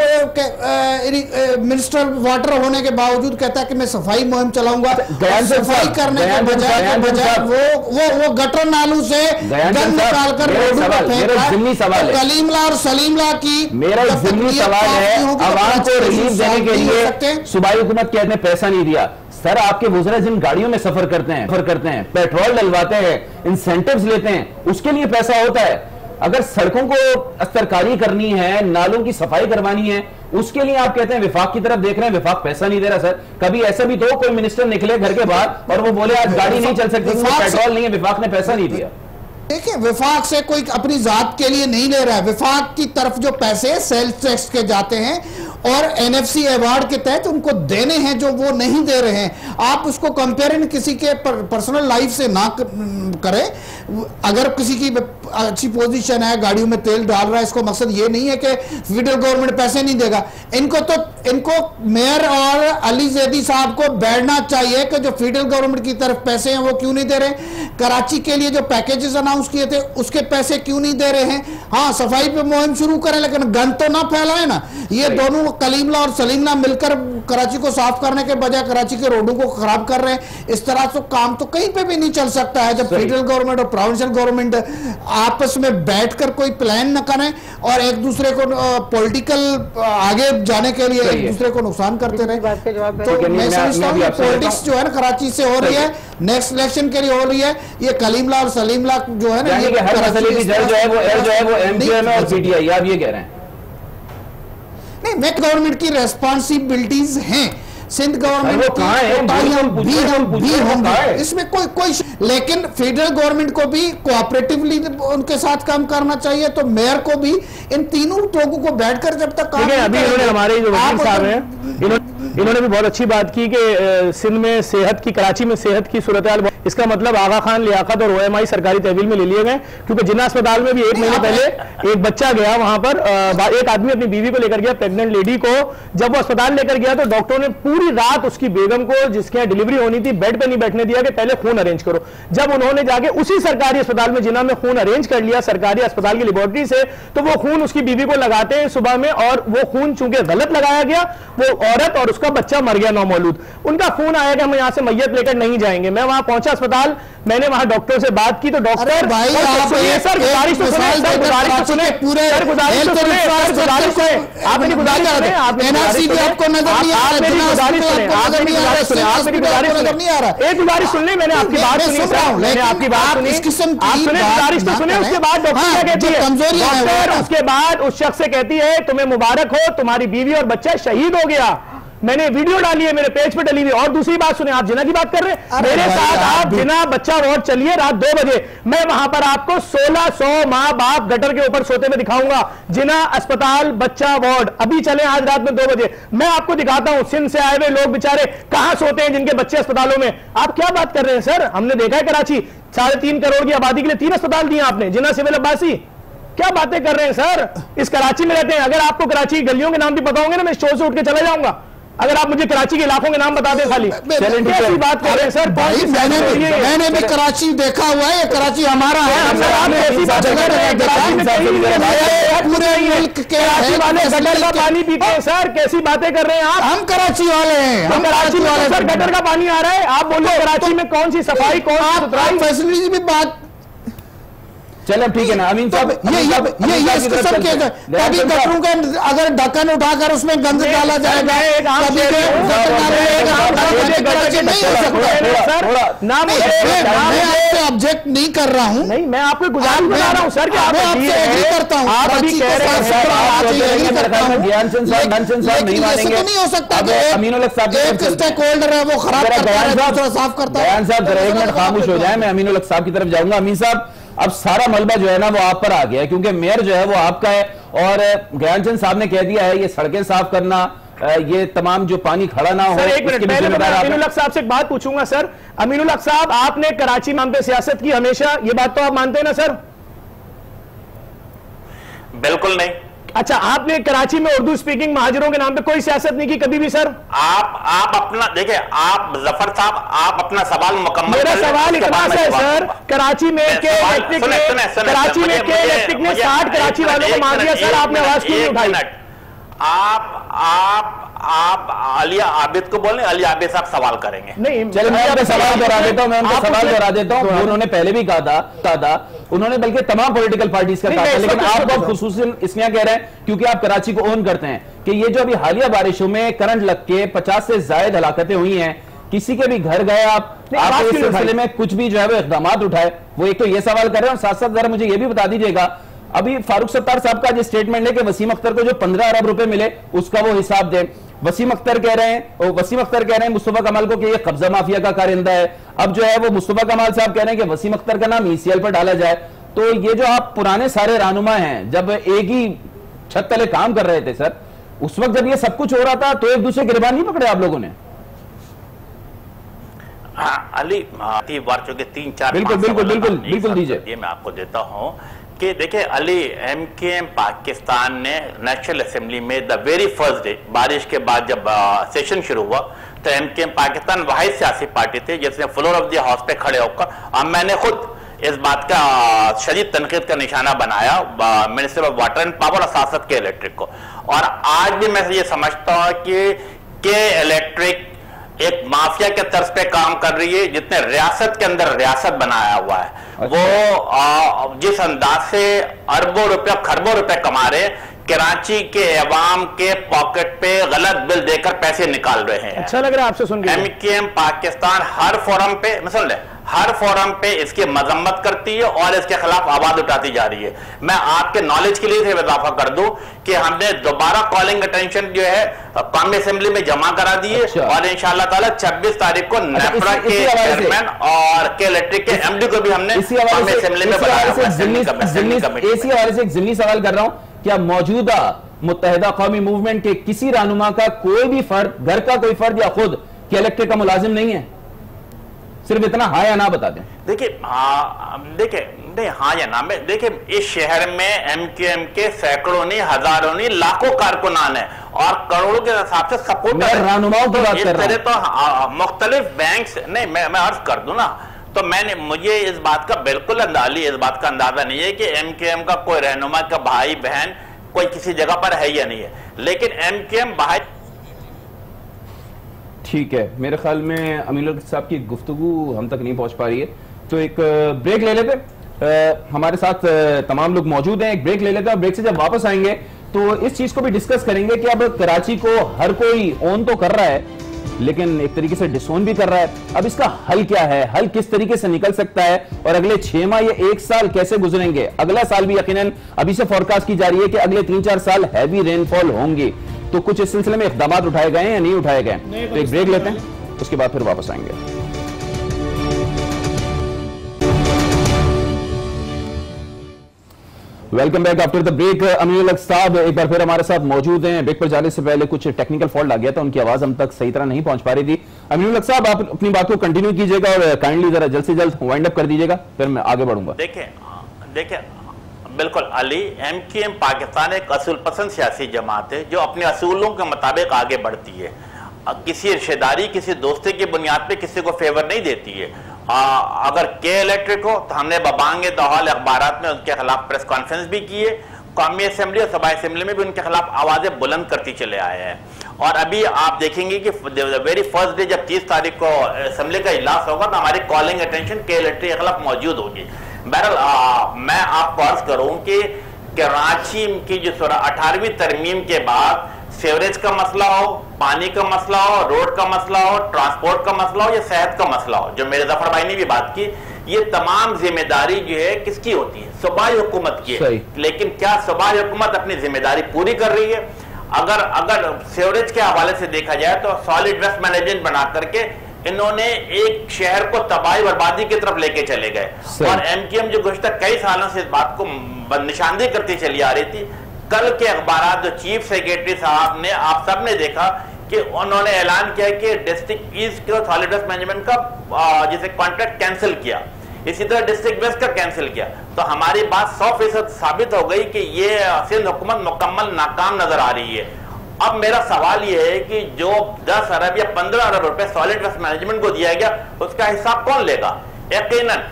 Speaker 6: मिनिस्टर वाटर होने के बावजूद कहता है कि मैं सफाई मुहिम चलाऊंगा। सफाई करने के बजाय वो गटर नालू से गंद निकालकर रोडों पर फेंक रहा है। कलीमला और सलीमला की
Speaker 1: मेरा जिम्मी सवाल है, आवाम को रिलीफ देने के लिए सूबाई हुकूमत कहते हैं पैसा नहीं दिया। सर, आपके वज़ीर जिन गाड़ियों में सफर करते हैं, पेट्रोल डलवाते हैं, इंसेंटिव्स लेते हैं, उसके लिए पैसा होता है। अगर सड़कों को अस्तरकारी करनी है, नालों की सफाई करवानी है, उसके लिए आप कहते हैं विफाक की तरफ देख रहे हैं, विफाक पैसा नहीं दे रहा। सर, कभी ऐसा भी तो कोई मिनिस्टर निकले घर के बाहर और वो बोले आज गाड़ी नहीं चल सकती, पेट्रोल नहीं है, विफाक ने पैसा नहीं दिया।
Speaker 6: देखिए, विफाक से कोई अपनी जात के लिए नहीं ले रहा है। विफाक की तरफ जो पैसे सेल्स टैक्स के जाते हैं और एनएफसी अवार्ड के तहत उनको देने हैं जो वो नहीं दे रहे हैं। आप उसको कंपेरिजन किसी के पर्सनल लाइफ से ना करें। अगर किसी की अच्छी पोजीशन है, गाड़ियों में तेल डाल रहा है, इसको मकसद ये नहीं है कि फेडरल गवर्नमेंट पैसे नहीं देगा। इनको मेयर और अली जैदी साहब को बैठना चाहिए कि जो फेडरल गवर्नमेंट की तरफ पैसे हैं वो क्यों नहीं दे रहे। कराची के लिए जो पैकेजेस अनाउंस किए थे उसके पैसे क्यों नहीं दे रहे हैं। हाँ, सफाई पे मुहिम शुरू करें, लेकिन गंद तो ना फैलाए ना। ये दोनों कलीमला और सलीमला मिलकर कराची को साफ करने के बजाय कराची के रोडों को खराब कर रहे हैं। इस तरह से काम तो कहीं पे भी नहीं चल सकता है जब फेडरल गवर्नमेंट और प्रोविंशियल गवर्नमेंट आपस में बैठकर कोई प्लान न करें और एक दूसरे को पॉलिटिकल आगे जाने के लिए एक दूसरे को नुकसान करते रहे। तो मैं समझता हूँ पॉलिटिक्स जो है ना कराची से हो रही है, नेक्स्ट इलेक्शन के लिए हो रही है। ये कलीमला और सलीमला जो है ना, ये
Speaker 1: हर मसले की जड़ जो है वो एमक्यूएम और पीटीआई, आप ये कह रहे हैं?
Speaker 6: नहीं, मैं गवर्नमेंट की रेस्पॉन्सिबिलिटीज हैं। सिंध गवर्नमेंट भी होंगे, इसमें कोई लेकिन फेडरल गवर्नमेंट को भी कोऑपरेटिवली उनके साथ काम करना चाहिए। तो मेयर को भी इन तीनों लोगों को बैठकर जब तक काम,
Speaker 8: अभी इन्होंने हमारे जो वकील साहब हैं इन्होंने भी बहुत अच्छी बात की कि सिंध में सेहत की, कराची में सेहत की सूरत हाल, इसका मतलब आगा खान, लियाकत और ओएमआई सरकारी तहवील में ले लिए गए। क्योंकि जिन्ना अस्पताल में भी 1 महीने पहले एक बच्चा गया, वहां पर एक आदमी अपनी बीवी को लेकर गया, प्रेग्नेंट लेडी को। जब वो अस्पताल लेकर गया तो डॉक्टर ने पूरी रात उसकी बेगम को, जिसके यहाँ डिलीवरी होनी थी, बेड पे नहीं बैठने दिया कि पहले खून अरेंज करो। जब उन्होंने जाके उसी सरकारी अस्पताल में जिन्ना में खून अरेंज कर लिया सरकारी अस्पताल की लेबोरेटरी से, तो वो खून उसकी बीवी को लगाते हैं सुबह में, और वो खून चूंकि गलत लगाया गया, वो औरत और उसका बच्चा मर गया नौमौलूद। उनका खून आया कि हम यहाँ से मैयत लेकर नहीं जाएंगे। मैं वहां पहुंचा अस्पताल, मैंने वहां डॉक्टर से बात की तो डॉक्टर,
Speaker 6: भाई
Speaker 8: सर गुजारिश तो सुने, सर गुजारिश तो सुने, सर गुजारिश तो सुने, सर गुजारिश है, आप मेरी गुजारिश सुने, आप मेरी गुजारिश सुने, आप मेरी गुजारिश सुने, आप मेरी गुजारिश सुने, आप मेरी गुजारिश सुने, एक गुजारिश सुन ली, मैंने आपकी बात सुनी सर, मैंने आपकी बात सुनी, आप सुने, गुजारिश तो सुने। उसके बाद डॉक्टर क्या कहती है, डॉक्टर उसके बाद उस शख्स से कहती है तुम्हें मुबारक हो, तुम्हारी बीवी और बच्चा शहीद हो गया। मैंने वीडियो डाली है, मेरे पेज पे डली हुई। और दूसरी बात सुने, आप जिना की बात कर रहे हैं, मेरे साथ आप जिना बच्चा वार्ड चलिए रात 2 बजे, मैं वहां पर आपको 1600 माँ बाप गटर के ऊपर सोते में दिखाऊंगा। जिना अस्पताल बच्चा वार्ड, अभी चले आज रात में 2 बजे, मैं आपको दिखाता हूं सिंध से आए हुए लोग बेचारे कहां सोते हैं, जिनके बच्चे अस्पतालों में। आप क्या बात कर रहे हैं सर? हमने देखा है कराची 3.5 करोड़ की आबादी के लिए 3 अस्पताल दिए आपने, जिना सिविल अब्बासी। क्या बातें कर रहे हैं सर? इस कराची में रहते हैं, अगर आपको कराची की गलियों के नाम भी पता होंगे ना, मैं शोर से उठ के चला जाऊंगा। अगर आप मुझे कराची के इलाकों के नाम बता दें खाली। कैसी बात कर रहे हैं सर?
Speaker 6: मैंने भी कराची देखा हुआ है, कराची हमारा है।
Speaker 8: कराची वाले गटर का पानी पीते हैं सर, कैसी बातें कर रहे हैं आप?
Speaker 6: हम कराची वाले हैं,
Speaker 8: हम कराची वाले सर, गटर का पानी आ रहा है, आप बोलिए कराची में कौन सी सफाई, कौन सी सुथराई,
Speaker 6: फैसिलिटी भी बात।
Speaker 1: चलो ठीक है ना अमीन साहब,
Speaker 6: ये इस किस्म के कभी गटरों का अगर ढक्कन उठाकर उसमें गंद डाला जाएगा, कभी नहीं हो सकता। मैं आपसे ऑब्जेक्ट नहीं कर रहा हूँ,
Speaker 8: नहीं मैं आपको गुजारिश बना रहा हूँ सर कि आप
Speaker 6: आपसे एग्री करता हूँ,
Speaker 8: आप अभी कह रहे हैं
Speaker 1: ज्ञानचंद साहब नहीं मानेंगे,
Speaker 6: नहीं हो सकता
Speaker 1: अमीनुल हक साहब
Speaker 6: एक स्टेक होल्डर है वो खराब करता है, दूसरा साफ करता है।
Speaker 1: बयान साहब जरा 1 मिनट खामोश हो जाए, मैं अमीनुल हक साहब की तरफ जाऊंगा। अमीन साहब, अब सारा मलबा जो है ना वो आप पर आ गया है, क्योंकि मेयर जो है वो आपका है, और ज्ञानचंद साहब ने कह दिया है ये सड़कें साफ करना, ये तमाम जो पानी खड़ा ना हो।
Speaker 8: एक मिनट, पहले मैं अमीनुल हक साहब से एक बात पूछूंगा सर। अमीनुल हक साहब, आपने कराची में हम पे सियासत की हमेशा, ये बात तो आप मानते हैं ना सर?
Speaker 7: बिल्कुल नहीं।
Speaker 8: अच्छा, आपने कराची में उर्दू स्पीकिंग महाजिरों के नाम पे कोई सियासत नहीं की कभी भी सर?
Speaker 7: आप अपना देखिए, आप जफर साहब आप अपना सवाल मुकम्मल।
Speaker 8: मेरा सवाल इतना सा है सर, कराची में के इलेक्ट्रिक ने 60 कराची वालों को मार दिया सर, आपने आवाज क्यों नहीं उठाई?
Speaker 7: आप अली आबिद को बोलें, अली आबिद साहब सवाल करेंगे।
Speaker 1: नहीं, चलो मैं आपका सवाल दोहरा देता हूं, मैं उनका सवाल दोहरा देता हूं। उन्होंने पहले भी कहा था, उन्होंने बल्कि तमाम पॉलिटिकल पार्टीज का कहा था, लेकिन आप बहुत खुसूसन इसलिए कह रहे हैं क्योंकि आप कराची को ओन करते हैं कि ये जो अभी हालिया बारिशों में करंट लग के 50 से ज्यादा हलाकतें हुई हैं, किसी के भी घर गए आप इस सिलसिले में कुछ भी जो है वो इकदाम उठाए, वो एक तो ये सवाल कर रहे हैं। और साथ साथ जरा मुझे ये भी बता दीजिएगा, अभी फारूक सत्तार साहब का जो स्टेटमेंट है कि वसीम अख्तर को जो 15 अरब रुपए मिले उसका वो हिसाब दे। वसीम अख्तर कह रहे हैं मुस्तफा कमाल को कि ये कब्जा माफिया का कारिंदा है। अब जो है वो मुस्तफा कमाल साहब कह रहे हैं कि वसीम अख्तर का नाम ECL पर डाला जाए। तो ये जो आप पुराने सारे रहनुमा हैं, जब एक ही छत तले काम कर रहे थे सर, उस वक्त जब ये सब कुछ हो रहा था तो एक दूसरे गिरबान नहीं पकड़े आप लोगों ने?
Speaker 7: अली वार्चों के 3-4
Speaker 1: बिल्कुल दीजिए,
Speaker 7: मैं आपको देता हूं कि देखिए अली, MKM पाकिस्तान ने नेशनल असेंबली में द वेरी फर्स्ट डे, बारिश के बाद जब सेशन शुरू हुआ, तो MKM पाकिस्तान वाहिद सियासी पार्टी थी जिसने फ्लोर ऑफ द हाउस पे खड़े होकर, और मैंने खुद इस बात का शदीद तनकीद का निशाना बनाया minister of water and power और साथ के इलेक्ट्रिक को। और आज भी मैं ये समझता हूं कि इलेक्ट्रिक एक माफिया के तर्ज पे काम कर रही है, जितने रियासत के अंदर रियासत बनाया हुआ है। अच्छा। वो जिस अंदाज से अरबों रुपए खरबों रुपए कमा रहे, कराची के अवाम के पॉकेट पे गलत बिल देकर पैसे निकाल रहे हैं।
Speaker 8: अच्छा लग रहा है आपसे सुन के।
Speaker 7: MKM पाकिस्तान हर फोरम पे, सुन ले, हर फोरम पे इसकी मजम्मत करती है और इसके खिलाफ आवाज उठाती जा रही है। मैं आपके नॉलेज के लिए इजाफा कर दूं कि हमने दोबारा कॉलिंग अटेंशन जो है कौमी असेंबली में जमा करा दी है। अच्छा। और इंशाल्लाह ताला 26 तारीख को नेपरा के चेयरमैन और के इलेक्ट्रिक के MD को भी हमने कौमी असेंबली में बनाया।
Speaker 1: इसी हवाले से एक ज़िमनी सवाल कर रहा हूं, क्या मौजूदा मुत्तहिदा कौमी मूवमेंट के किसी रहनुमा का कोई भी फर्द, घर का कोई फर्द या खुद के इलेक्ट्रिक का मुलाजिम नहीं है? सिर्फ इतना हाँ या ना बता दें।
Speaker 7: देखिए हाँ या ना में, देखिए इस शहर में MKM के सैकड़ों नहीं, हजारों नहीं, लाखों कारकुनान है और करोड़ों के हिसाब से सपोर्ट
Speaker 1: रहनुमाओं की बात कर रहा हूं।
Speaker 7: तो मुख्तलिफ बैंक नहीं, मैं अर्ज कर दूं ना, तो मुझे इस बात का बिल्कुल इस बात का अंदाजा नहीं है कि MKM का कोई रहनुमा का भाई बहन कोई किसी जगह पर है या नहीं है, लेकिन MKM बाहर।
Speaker 1: ठीक है, मेरे ख्याल में अमीनुल साहब की गुफ्तगू हम तक नहीं पहुंच पा रही है, तो एक ब्रेक ले लेते। हमारे साथ तमाम लोग मौजूद हैं, एक ब्रेक ले लेते हैं। ब्रेक से जब वापस आएंगे तो इस चीज को भी डिस्कस करेंगे कि अब कराची को हर कोई ओन तो कर रहा है, लेकिन एक तरीके से डिसोन भी कर रहा है। अब इसका हल क्या है, हल किस तरीके से निकल सकता है, और अगले 6 माह या 1 साल कैसे गुजरेंगे? अगला साल भी यकीनन अभी से फोरकास्ट की जा रही है कि अगले 3-4 साल हैवी रेनफॉल होंगे, तो कुछ इस सिलसिले में इक़दाम उठाए गए हैं या नहीं उठाए गए? तो एक ब्रेक लेते हैं, उसके बाद फिर वापस आएंगे। Welcome back after the break. Aminul Haq साहब एक बार फिर हमारे साथ मौजूद हैं। ब्रेक पर जाने से पहले कुछ टेक्निकल फॉल्ट आ गया था, उनकी आवाज हम तक सही तरह नहीं पहुंच पा रही थी। अमीनुल हक साहब, आप अपनी बात को कंटिन्यू कीजिएगा और काइंडली जरा जल्द से जल्द वाइंड अप कर दीजिएगा, फिर मैं आगे बढ़ूंगा।
Speaker 7: देखिए बिल्कुल अली, MKM पाकिस्तान एक असूल पसंद सियासी जमात है जो अपने असूलों के मुताबिक आगे बढ़ती है, किसी रिश्तेदारी किसी दोस्ती की बुनियाद पे किसी को फेवर नहीं देती है। अगर के इलेक्ट्रिक हो तो हमने बबांगे दहाल अखबारात में उनके खिलाफ प्रेस कॉन्फ्रेंस भी की है, कौमी असेंबली और सूबाई असेंबली में भी उनके खिलाफ आवाजें बुलंद करती चले आए हैं। और अभी आप देखेंगे कि वेरी फर्स्ट डे जब 30 तारीख को असेंबली का इजलास होगा तो हमारी कॉलिंग अटेंशन के इलेक्ट्रिक के खिलाफ मौजूद होगी। बहरहाल मैं आपको अर्ज करूं कि कराची की जो 18वीं तरमीम के बाद सीवरेज का मसला हो, पानी का मसला हो, रोड का मसला हो, ट्रांसपोर्ट का मसला हो या सेहत का मसला हो, जो मेरे जफर भाई ने भी बात की, ये तमाम जिम्मेदारी जो है किसकी होती है? सूबाई हुकूमत की है। लेकिन क्या सूबाई हुकूमत अपनी जिम्मेदारी पूरी कर रही है? अगर सीवरेज के हवाले से देखा जाए तो सॉलिड वेस्ट मैनेजमेंट बना करके इन्होंने एक शहर को तबाही बर्बादी की तरफ लेके चले गए। और MKM जो गुज़श्ता कई सालों से इस बात को निशानदेही करती चली आ रही थी, कल के अखबारात जो चीफ सेक्रेटरी साहब ने, आप सब ने देखा कि उन्होंने ऐलान किया कि डिस्ट्रिक्ट ईस्ट के सॉलिड वेस्ट मैनेजमेंट का जैसे कॉन्ट्रैक्ट कैंसिल किया। इसी तरह डिस्ट्रिक्ट वेस्ट का कैंसिल किया। तो हमारी बात 100% साबित हो गई कि ये सिंध हुकूमत मुकम्मल नाकाम नजर आ रही है। अब मेरा सवाल यह है कि जो 10 अरब या 15 अरब रुपए सॉलिड वेस्ट मैनेजमेंट को दिया गया, उसका हिसाब कौन लेगा? यकीनन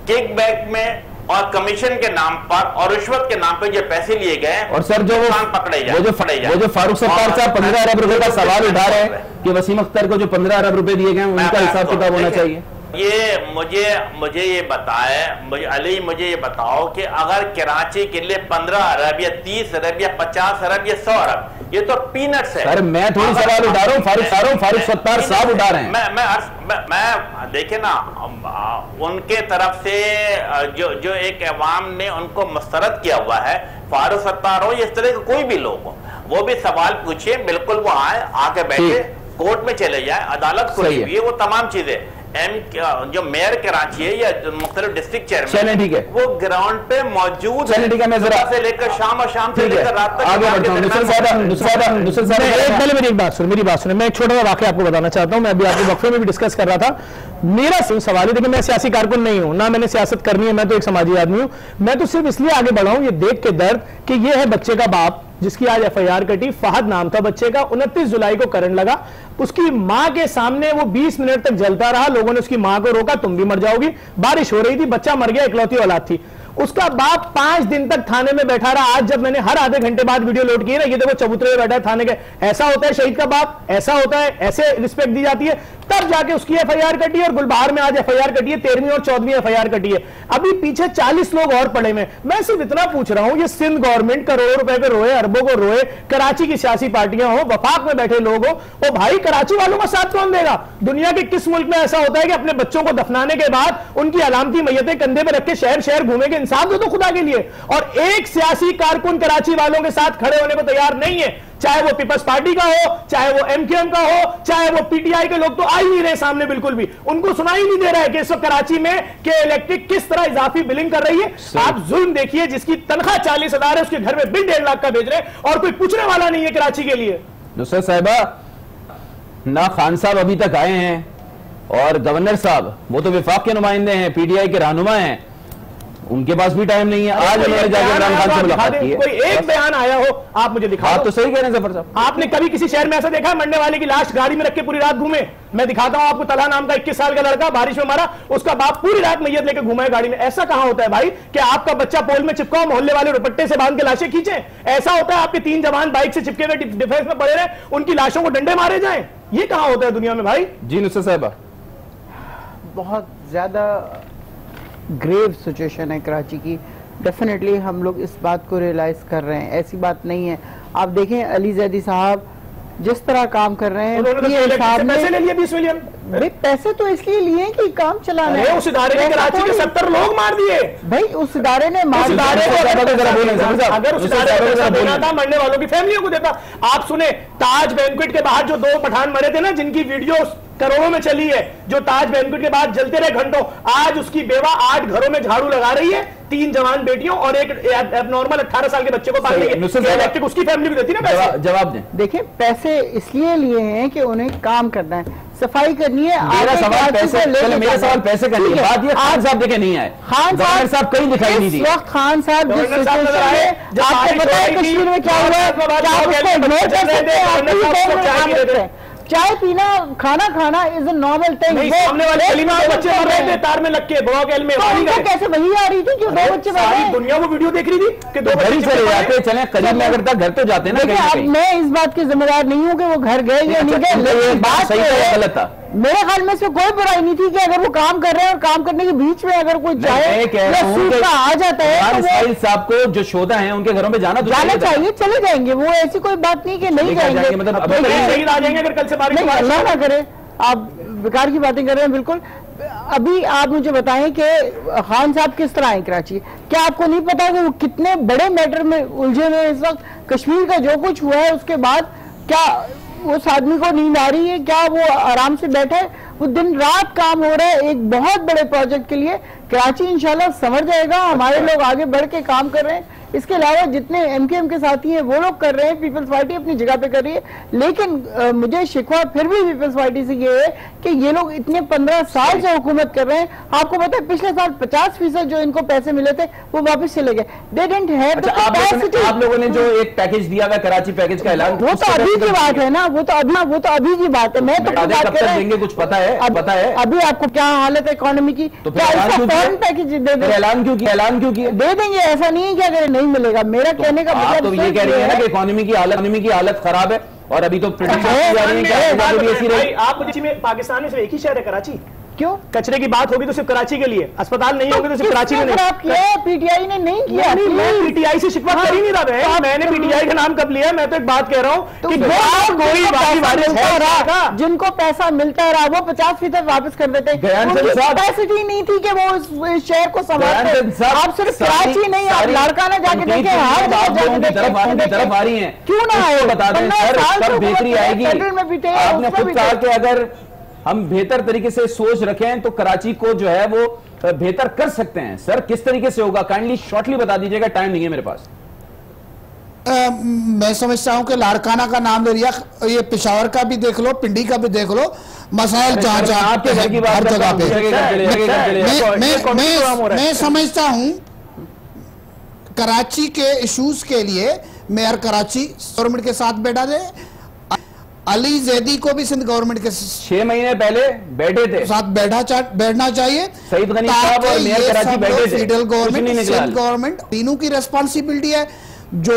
Speaker 7: किकबैक में और कमीशन के नाम पर और रिश्वत के नाम पर जो पैसे लिए गए
Speaker 1: और सर जो
Speaker 7: पकड़े जाए,
Speaker 1: वो जो फारूक सत्तार साहब 15 अरब रुपए का सवाल उठा रहे हैं कि वसीम अख्तर को जो 15 अरब रुपए दिए गए उनका हिसाब किताब होना चाहिए।
Speaker 7: ये मुझे ये बताए अली, मुझे ये बताओ कि अगर कराची के लिए 15 अरब या 30 अरब या 50 अरब या 100 अरब, ये तो पीनट्स है।
Speaker 1: सर मैं थोड़ी सवाल उठा रहा हूँ, फारूक सत्तार साहब उठा रहे हैं।
Speaker 7: मैं देखिए ना, उनके तरफ से जो एक अवाम ने उनको मुस्तरद किया हुआ है, फारूक सत्तार हो, इस तरह के कोई भी लोग हो, वो भी सवाल पूछिए, बिल्कुल वो आके बैठे, कोर्ट में चले जाए, अदालत खुली हुई है, वो तमाम चीजें। जो मेयर कराची है या मुख्तलिफ डिस्ट्रिक्ट चेयरमैन, ठीक है, वो ग्राउंड पे मौजूद है,
Speaker 1: ठीक है, मैं जरा
Speaker 7: से लेकर शाम और शाम से लेकर रात तक
Speaker 1: आगे बढ़ता हूं।
Speaker 8: पहले मेरी बात सुने, मैं एक छोटा सा वाकया आपको बताना चाहता हूं। मैं अभी आपके वक्फे में भी डिस्कस कर रहा था। मेरा सवाल है, देखिए मैं सियासी कारकुन नहीं हूं, ना मैंने सियासत करनी है, मैं तो एक समाजी आदमी हूं। मैं तो सिर्फ इसलिए आगे बढ़ा हूं ये देख के दर्द कि ये है बच्चे का बाप जिसकी आज FIR कटी। फहद नाम था बच्चे का, 29 जुलाई को करंट लगा, उसकी मां के सामने वो 20 मिनट तक जलता रहा। लोगों ने उसकी मां को रोका, तुम भी मर जाओगी। बारिश हो रही थी, बच्चा मर गया, इकलौती औलाद थी। उसका बाप 5 दिन तक थाने में बैठा रहा। आज जब मैंने हर आधे घंटे बाद वीडियो लोड की ना, ये देखो चबूतरे में बैठा है थाने के, ऐसा होता है शहीद का बाप, ऐसा होता है, ऐसे रिस्पेक्ट दी जाती है, तब जाके उसकी FIR कटी। और गुलबहार में आज FIR कटी है, 13वीं और 14वीं FIR कटी है। अभी पीछे 40 लोग और पड़े में। मैं सिर्फ इतना पूछ रहा हूं, ये सिंध गवर्नमेंट करोड़ों रुपए पे रोए, अरबों को रोए, कराची की सियासी पार्टियां हो, वफाक में बैठे लोग हो, वो भाई कराची वालों का साथ कौन देगा? दुनिया के किस मुल्क में ऐसा होता है कि अपने बच्चों को दफनाने के बाद उनकी अलामती मैयतें कंधे पर रख के शहर शहर घूमेंगे? इंसाफ दो तो खुदा के लिए। और एक सियासी कारकुन कराची वालों के साथ खड़े होने को तैयार नहीं है, चाहे वो पीपल्स पार्टी का हो, चाहे वो MQM का हो, चाहे वो PTI के लोग तो आ ही नहीं रहे सामने, बिल्कुल भी उनको सुनाई नहीं दे रहा है कि इस वक्त कराची में के इलेक्ट्रिक किस तरह इजाफी बिलिंग कर रही है। आप जुल्म देखिए, जिसकी तनख्वाह 40,000 है, उसके घर में बिल 1.5 लाख का भेज रहे हैं और कोई पूछने वाला नहीं है कराची के लिए।
Speaker 1: नुसरत साहिबा, ना खान साहब अभी तक आए हैं और गवर्नर साहब, वो तो विफाक के नुमाइंदे हैं, PTI के रहनुमा हैं, उनके पास भी टाइम नहीं है। आज उन्होंने जाकर इमरान खान से मुलाकात की है।
Speaker 8: कोई एक बयान आया हो आप मुझे दिखा।
Speaker 1: आप तो सही कह रहे हैं जफर साहब।
Speaker 8: आपने कभी किसी शहर में ऐसा देखा मरने वाले की लाश गाड़ी में रख के पूरी रात घूमे? मैं दिखाता हूं आपको, तलहा नाम का 21 साल का लड़का बारिश में मारा, उसका बाप पूरी रात मैयत लेकर घूमा है गाड़ी में। ऐसा कहां होता है भाई कि आपका बच्चा पोल में चिपका, मोहल्ले वाले दुपट्टे से बांध के लाशें खींचे? ऐसा होता है आपके 3 जवान बाइक से चिपके हुए डिफेंस में पड़े रहे, उनकी लाशों को डंडे मारे जाएं? ये कहां होता है दुनिया में भाई?
Speaker 1: जी नुसरत साहिबा,
Speaker 9: बहुत ज्यादा ग्रेव सिचुएशन है कराची की। डेफिनेटली हम लोग इस बात को रियलाइज कर रहे हैं, ऐसी बात नहीं है। आप देखें अली जैदी साहब जिस तरह काम कर रहे हैं,
Speaker 8: पैसे ले लिए 20 मिलियन।
Speaker 9: भाई पैसे तो इसलिए लिए कि काम चलाना है।
Speaker 8: उस इदारे ने कराची के 70 लोग मार दिए
Speaker 9: भाई, उस इदारे ने मार दिया।
Speaker 8: अगर उस इदारे को पैसा देना था, मरने वालों की फैमिलियों को देता। आप सुने, ताज बैंक्वेट के बाहर जो 2 पठान मरे थे ना, जिनकी वीडियो करोड़ों में चली है, जो ताज बैंक्वेट के बाद जलते रहे घंटों, आज उसकी बेवा 8 घरों में झाड़ू लगा रही है, 3 जवान बेटियों और एक एबनॉर्मल 18 साल के बच्चे को पालने इलेक्ट्रिक उसकी फैमिली को देती ना पैसे।
Speaker 1: जवाब दें।
Speaker 9: देखिए पैसे इसलिए लिए हैं कि उन्हें काम करना है, सफाई करनी है।
Speaker 1: मेरा सवाल पैसे का नहीं है, बात ये खान साहब देखे नहीं आए, खान साहब कहीं दिखाई नहीं दिए।
Speaker 9: खान साहब जिस आपको पता है कश्मीर में क्या हुआ है? चाय पीना, खाना खाना इज अ नॉर्मल थिंग।
Speaker 8: सामने वाले गली में बच्चे मर रहे थे तार में लग के, बवाकेल में
Speaker 9: कैसे वही आ रही थी कि 2 बच्चे मर रहे हैं?
Speaker 8: दुनिया वो वीडियो देख रही थी कि 2
Speaker 1: बच्चे चले जाते, चले करीब में अगर तक घर तो जाते ना।
Speaker 9: अब मैं इस बात की जिम्मेदार नहीं हूँ कि वो घर गए या नहीं गए, बात
Speaker 1: सही है गलत था।
Speaker 9: मेरे ख्याल में इसमें कोई बुराई नहीं थी कि अगर वो काम कर रहे हैं और काम करने के बीच में अगर कोई चाहे आ जाता है,
Speaker 1: साहब को जो शोधा है उनके घरों में जाना
Speaker 9: चाहिए, चले जाएंगे। वो ऐसी कोई बात नहीं कि नहीं जाएंगे,
Speaker 1: मतलब
Speaker 8: आ जाएंगे अगर कल से बारिश
Speaker 9: अल्लाह ना करे। आप बेकार की बातें कर रहे हैं बिल्कुल। अभी आप मुझे बताएं कि खान साहब किस तरह आए कराची? क्या आपको नहीं पता कि वो कितने बड़े मैटर में उलझे हुए इस वक्त? कश्मीर का जो कुछ हुआ है उसके बाद क्या उस आदमी को नींद आ रही है? क्या वो आराम से बैठा है? वो दिन रात काम हो रहा है एक बहुत बड़े प्रोजेक्ट के लिए। कराची इंशाल्लाह संवर जाएगा, हमारे लोग आगे बढ़ के काम कर रहे हैं। इसके अलावा जितने एमकेएम के साथी हैं वो लोग कर रहे हैं, पीपल्स पार्टी अपनी जगह पे कर रही है। लेकिन मुझे शिकवा फिर भी पीपल्स पार्टी से ये है कि ये लोग इतने 15 साल से हुकूमत कर रहे हैं, आपको पता है पिछले साल 50% जो इनको पैसे मिले थे वो वापस चले गए। They didn't have the capacity.
Speaker 1: आप लोगों ने जो एक पैकेज दिया था, कराची पैकेज का ऐलान,
Speaker 9: वो तो अभी की बात है ना, वो तो अभी की बात है। मैं तो बात कर रहा हूं,
Speaker 1: कुछ पता है?
Speaker 9: अभी आपको क्या हालत है इकोनॉमी की,
Speaker 1: तो फौरन
Speaker 9: पैकेज दे दें।
Speaker 1: ऐलान क्यों किया?
Speaker 9: दे देंगे, ऐसा नहीं है कि अगर नहीं मिलेगा। मेरा कहने का
Speaker 1: मतलब तो ये कह रही है ना कि इकोनॉमी की हालत खराब है, और अभी तो
Speaker 8: आप में पाकिस्तान में सिर्फ एक ही शहर है, कराची।
Speaker 9: क्यों?
Speaker 8: कचरे की बात होगी तो सिर्फ कराची के लिए, अस्पताल नहीं होगी तो सिर्फ कराची में नहीं।
Speaker 9: खराब किया है पीटीआई ने, नहीं किया।
Speaker 8: मैं पीटीआई से शिकवा कर ही नहीं रहा, मैंने पीटीआई का नाम कब लिया? मैं तो एक बात कह रहा हूँ कि
Speaker 9: जिनको पैसा मिलता रहा वो 50% वापस कर देते। कैपेसिटी नहीं थी कि वो इस शहर को संभालते। आप सिर्फ कराची नहीं, आप लाड़काना जाके देखें,
Speaker 1: तरफ आ रही है,
Speaker 9: क्यों ना आए?
Speaker 1: बता दें सर, बेहतरी आएगी। आपने खुद कहा कि अगर हम बेहतर तरीके से सोच रखें तो कराची को जो है वो बेहतर कर सकते हैं। सर किस तरीके से होगा, काइंडली शॉर्टली बता दीजिएगा, टाइम नहीं है मेरे पास।
Speaker 6: मैं समझता हूं कि लाड़काना का नाम ले लिया, ये पेशावर का भी देख लो, पिंडी का भी देख लो, मसाइल जहां
Speaker 1: आपके घर की बात,
Speaker 6: हर जगह पे। मैं समझता हूं कराची के इश्यूज के लिए मेयर कराची गवर्नमेंट के साथ बैठा दे। अली जैदी को भी सिंध गवर्नमेंट के
Speaker 1: 6 महीने पहले बैठे थे
Speaker 6: साथ बैठना चाहिए।
Speaker 1: सईद गनी साहब और मेयर कराची बैठे थे।
Speaker 6: फेडरल गवर्नमेंट, सिंध गवर्नमेंट, तीनों की रिस्पॉन्सिबिलिटी है। जो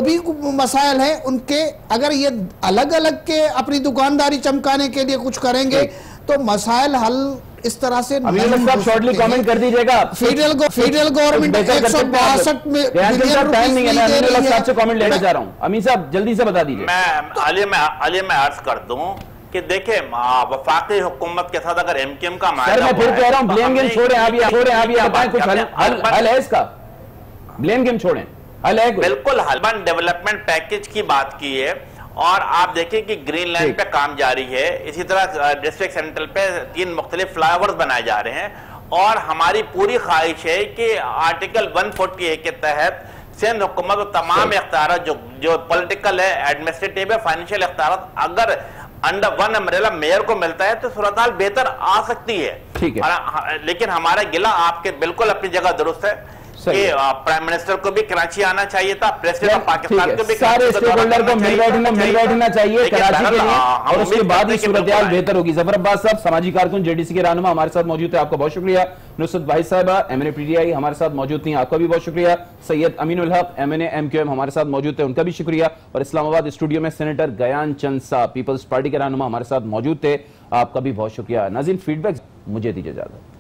Speaker 6: भी मसाइल है उनके, अगर ये अलग अलग के अपनी दुकानदारी चमकाने के लिए कुछ करेंगे तो मसाइल हल इस तरह से
Speaker 1: शॉर्टली कमेंट कर दीजिएगा।
Speaker 6: फेडरल गवर्नमेंट 162 में
Speaker 1: साहब से कमेंट लेना चाह रहा हूँ। अमीन साहब जल्दी से बता दीजिए।
Speaker 7: मैं अर्ज कर दूं कि देखें वफाकी हुकूमत के साथ अगर एमकेएम का
Speaker 1: सर मैं फिर कह रहा हूँ ब्लेम गेम छोड़ें, आप बताएं कुछ हल है इसका? ब्लेम गेम छोड़ें, हल है?
Speaker 7: बिल्कुल, अर्बन डेवलपमेंट पैकेज की बात की है, और आप देखिए कि ग्रीनलैंड पे काम जारी है। इसी तरह डिस्ट्रिक्ट सेंट्रल पे 3 मुख्तलिफ फ्लाईओवर्स बनाए जा रहे हैं, और हमारी पूरी ख्वाहिश है कि आर्टिकल 140A के तहत सिंध हुकूमत को तमाम इख्तियार जो पॉलिटिकल है, एडमिनिस्ट्रेटिव है, फाइनेंशियल इख्तियार अगर अंडर वन अम्ब्रेला मेयर को मिलता है तो सूरत हाल बेहतर आ सकती है।
Speaker 1: ठीक है,
Speaker 7: लेकिन हमारा गिला आपके बिल्कुल अपनी जगह दुरुस्त है कि प्राइम मिनिस्टर को भी कराची आना चाहिए था, प्रेसिडेंट ऑफ पाकिस्तान को भी
Speaker 1: सारे स्टेक होल्डर को मिल बैठना चाहिए कराची के लिए, और उसके बाद ही सूरत-ए-हाल बेहतर होगी। जफर अब्बास साहब सामाजिक कारकुन जेडीसी के रहनुमा हमारे साथ मौजूद है, आपका बहुत शुक्रिया। नुसरत भाई साहबा एमएनए पीटीआई हमारे साथ मौजूद थी, आपका भी बहुत शुक्रिया। सैयद अमीनुल हक एमएनए एमक्यूएम हमारे साथ मौजूद थे, उनका भी शुक्रिया। और इस्लामाबाद स्टूडियो में सेनेटर गयान चंद साहब पीपल्स पार्टी के रहनुमा हमारे साथ मौजूद थे, आपका भी बहुत शुक्रिया। नाज़रीन फीडबैक मुझे दीजिए इजाज़त।